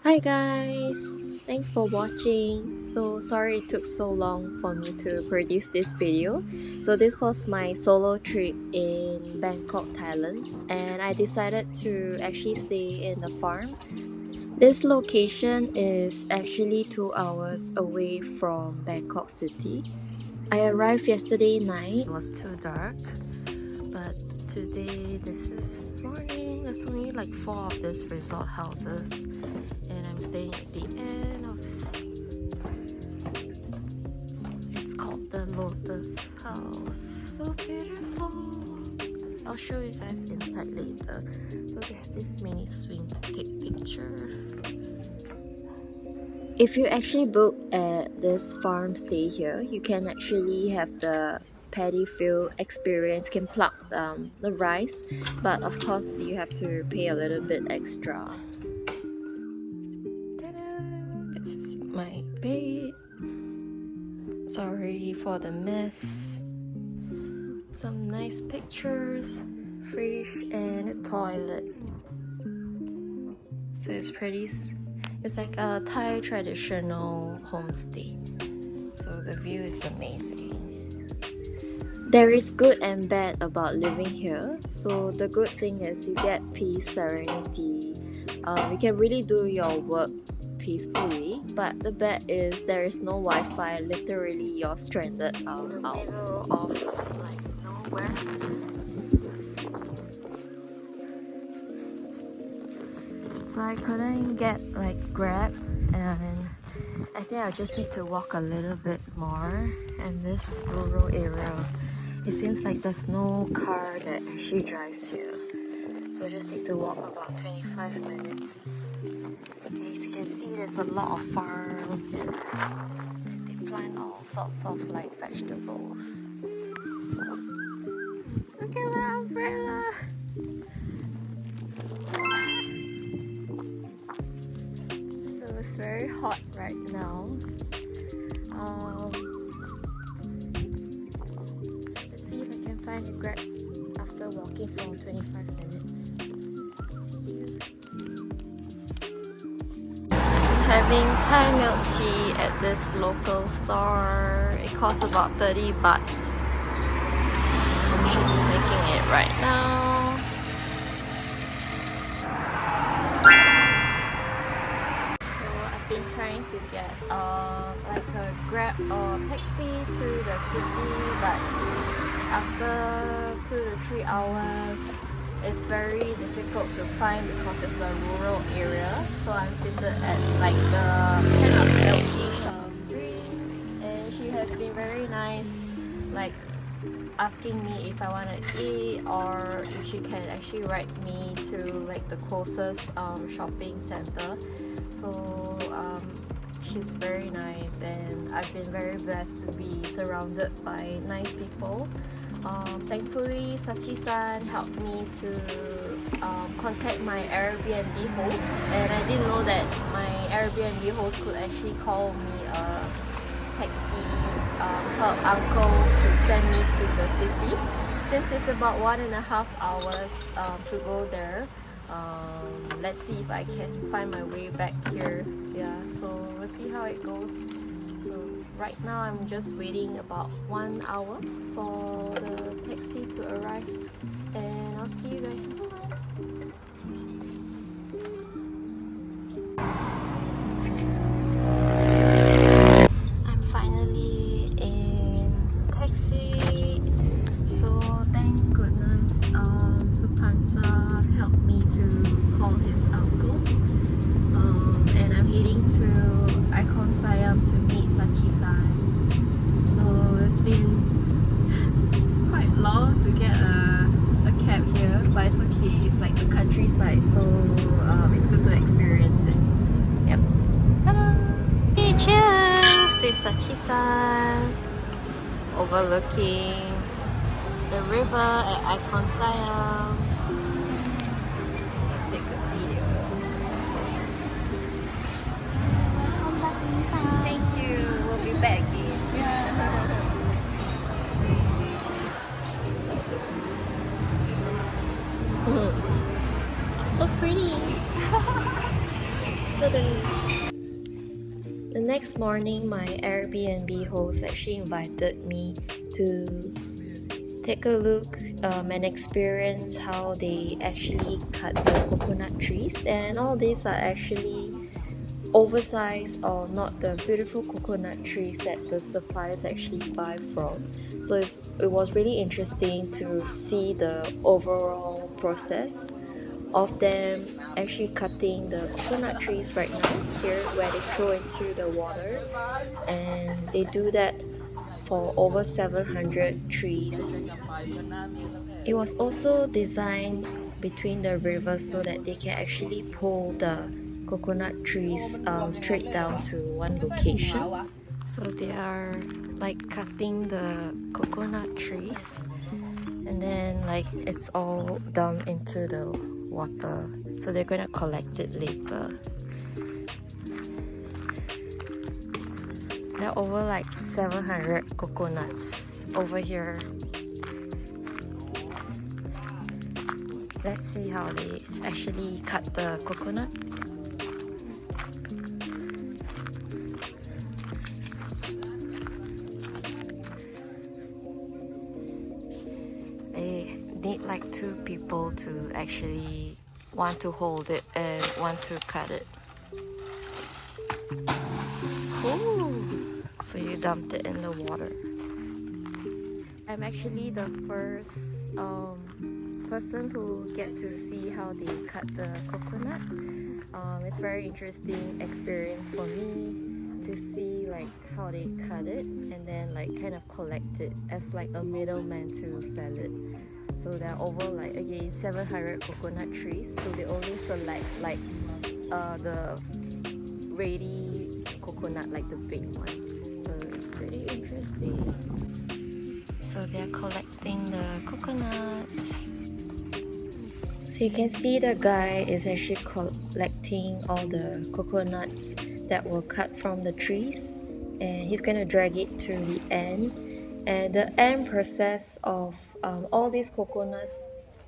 Hi guys! Thanks for watching. So sorry it took so long for me to produce this video. So this was my solo trip in Bangkok, Thailand, and I decided to actually stay in the farm. This location is actually 2 hours away from Bangkok city. I arrived yesterday night. It was too dark, but today this is morning. There's only like 4 of these resort houses, and I'm staying at the end of it's called the Lotus House. So beautiful. I'll show you guys inside later. So they have this mini swing to take picture. If you actually book at this farm stay here, you can actually have the paddy field experience, can pluck the rice, but of course you have to pay a little bit extra. Ta-da! This is my bed. Sorry for the mess. Some nice pictures, fridge, and a toilet. So it's pretty. It's like a Thai traditional homestay. So the view is amazing. There is good and bad about living here. So the good thing is you get peace, serenity. You can really do your work peacefully. But the bad is there is no Wi-Fi. Literally, you're stranded out in the middle of like nowhere. So I couldn't get like Grab, and I think I just need to walk a little bit more. And this rural area, it seems like there's no car that actually drives here. So I just need to walk about 25 minutes. As you can see, there's a lot of farm. They plant all sorts of like vegetables. Look at my umbrella! It's very hot right now. Let's see if I can find a Grab after walking for 25 minutes. Having Thai milk tea at this local store. It costs about 30 baht. I'm just making it right now. Been trying to get like a Grab or taxi to the city, but after 2 to 3 hours it's very difficult to find because it's a rural area. So I'm seated at like the kind of milky drink, and she has been very nice, like asking me if I want to eat or if she can actually ride me to like the closest shopping center. So she's very nice, and I've been very blessed to be surrounded by nice people. Thankfully, Sachi-san helped me to contact my Airbnb host, and I didn't know that my Airbnb host could actually call me a taxi, her uncle, to send me to the city. Since it's about 1.5 hours to go there, let's see if I can find my way back here. Yeah, so we'll see how it goes. So right now I'm just waiting about 1 hour for the taxi to arrive, and I'll see you guys soon. I'm finally in the taxi. So thank goodness Supansa helped me to call his uncle, and I'm heading to Icon Siam to meet Sachi-san. So it's been quite long to get a cab here, but it's okay. It's like the countryside, so it's good to experience it. Yep. Ta-da! Hey, cheers with Sachi-san, overlooking the river at Icon Siam. Take a video. Welcome back, Lisa. Thank you. We'll be back again. So pretty. So the next morning, my Airbnb host actually invited me to take a look and experience how they actually cut the coconut trees, and all these are actually oversized or not the beautiful coconut trees that the suppliers actually buy from. So it was really interesting to see the overall process of them actually cutting the coconut trees right now here where they throw into the water, and they do that for over 700 trees. It was also designed between the rivers so that they can actually pull the coconut trees straight down to one location. So they are like cutting the coconut trees, and then like it's all dumped into the water, so they're gonna collect it later. There are over like 700 coconuts over here. Let's see how they actually cut the coconut. They need like 2 people to actually want to hold it and want to cut it. Ooh. So you dumped it in the water. I'm actually the first person who get to see how they cut the coconut. It's very interesting experience for me to see like how they cut it and then like kind of collect it as like a middleman to sell it. So there are over like again 700 coconut trees, so they only select like the ready coconut, like the big ones. So it's pretty interesting. So they're collecting the coconuts. So you can see the guy is actually collecting all the coconuts that were cut from the trees, and he's gonna drag it to the end. And the end process of all these coconuts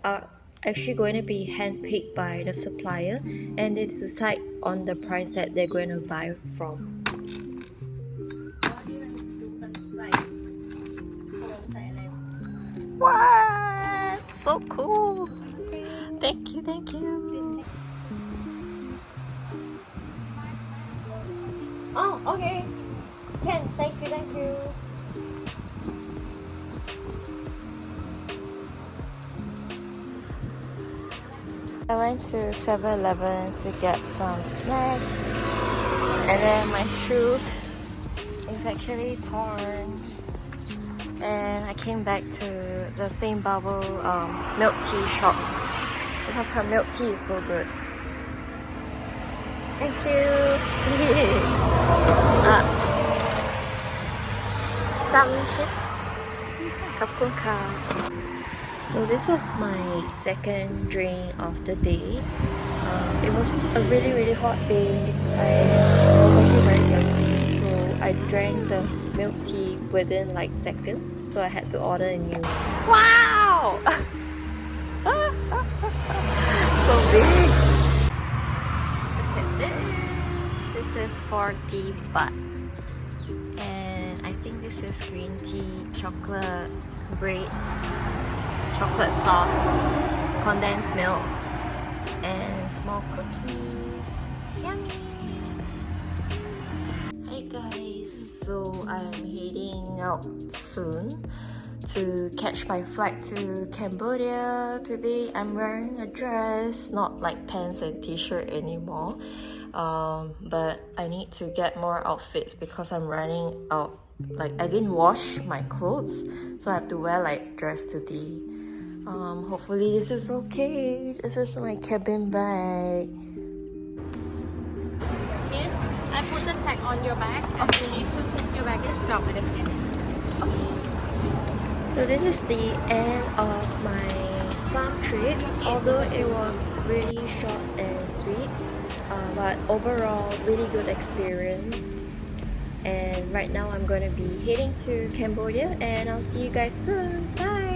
are actually going to be handpicked by the supplier, and they decide on the price that they're going to buy from. What? So cool! Thank you, thank you. Oh, okay. Ken, thank you, thank you. I went to 7-Eleven to get some snacks, and then my shoe is actually torn. And I came back to the same bubble milk tea shop because her milk tea is so good. Thank you. 30 ขอบคุณค่ะ So this was my second drink of the day. It was a really hot day. I was actually very thirsty, so I drank the milk tea within like seconds. So I had to order a new one. Wow! So big. Look at this. This is 40 baht. And I think this is green tea, chocolate bread, chocolate sauce, condensed milk, and small cookies. Yummy! Hi guys, so I'm heading out soon to catch my flight to Cambodia. Today I'm wearing a dress, not like pants and t-shirt anymore. But I need to get more outfits because I'm running out. Like I didn't wash my clothes, so I have to wear like dress today. Hopefully this is okay. This is my cabin bag. Yes, I put the tag on your bag and you need to take your baggage drop at the scanner. Okay. So this is the end of my farm trip. Although it was really short and sweet, but overall really good experience. And right now I'm going to be heading to Cambodia, and I'll see you guys soon. Bye!